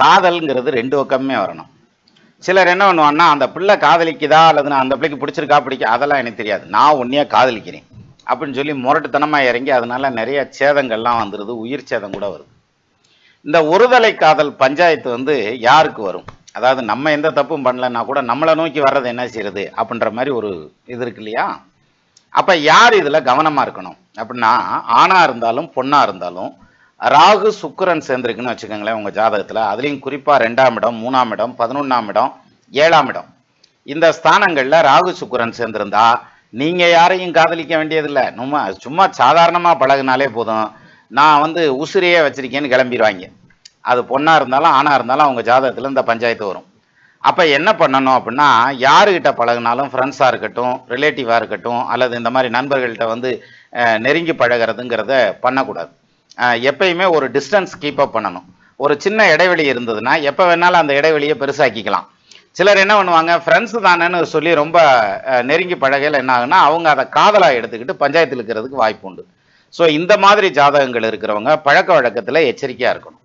காதல்ங்கிறது 2 பக்கமே வரணும். சிலர் என்ன பண்ணுவான்னா, அந்த பிள்ளை காதலிக்குதா அல்லது நான் அந்த பிள்ளைக்கு பிடிச்சிருக்கா அதெல்லாம் எனக்கு தெரியாது. நான் உன்னைய காதலிக்கிறேன் அப்படின்னு சொல்லி முரட்டுத்தனமா இறங்கி அதனால நிறைய சேதங்கள்லாம் வந்துருது, உயிர் சேதம் கூட வருது. இந்த ஒருதலை காதல் பஞ்சாயத்து வந்து யாருக்கு வரும்? அதாவது நம்ம எந்த தப்பும் பண்ணலன்னா கூட நம்மளை நோக்கி வர்றது என்ன செய்யறது அப்படின்ற மாதிரி ஒரு இது இருக்கு இல்லையா? அப்ப யார் இதுல கவனமா இருக்கணும் அப்படின்னா, ஆணா இருந்தாலும் பொண்ணா இருந்தாலும் ராகு சுக்கிரன் சேர்ந்திருக்குன்னு வச்சுக்கோங்களேன் உங்க ஜாதகத்துல. அதுலயும் குறிப்பா 2ஆம் இடம், 3ஆம் இடம், 11ஆம் இடம், 7ஆம் இடம், இந்த ஸ்தானங்கள்ல ராகு சுக்கிரன் சேர்ந்திருந்தா நீங்க யாரையும் காதலிக்க வேண்டியதில்லை. சும்மா சாதாரணமா பழகுனாலே போதும், நான் வந்து உசிரியே வச்சிருக்கேன்னு கிளம்பிடுவாங்க. அது பொண்ணா இருந்தாலும் ஆணா இருந்தாலும் அவங்க ஜாதகத்துல இந்த பஞ்சாயத்து வரும். அப்ப என்ன பண்ணணும் அப்படின்னா, யாருகிட்ட பழகினாலும் ஃப்ரெண்ட்ஸா இருக்கட்டும், ரிலேட்டிவா இருக்கட்டும், அல்லது இந்த மாதிரி நண்பர்கள்ட்ட வந்து நெருங்கி பழகிறதுங்கிறத பண்ணக்கூடாது. எப்பயுமே ஒரு டிஸ்டன்ஸ் கீப் அப் பண்ணணும். ஒரு சின்ன இடைவெளி இருந்ததுன்னா எப்ப வேணாலும் அந்த இடைவெளியை பெருசாக்கிக்கலாம். சிலர் என்ன பண்ணுவாங்க, ஃப்ரெண்ட்ஸ் தானேன்னு சொல்லி ரொம்ப நெருங்கி பழகையில் என்ன ஆகுன்னா அவங்க அதை காதலா எடுத்துக்கிட்டு பஞ்சாயத்தில் இருக்கிறதுக்கு வாய்ப்பு உண்டு. ஸோ இந்த மாதிரி ஜாதகங்கள் இருக்கிறவங்க பழக்க வழக்கத்தில் எச்சரிக்கையா இருக்கணும்.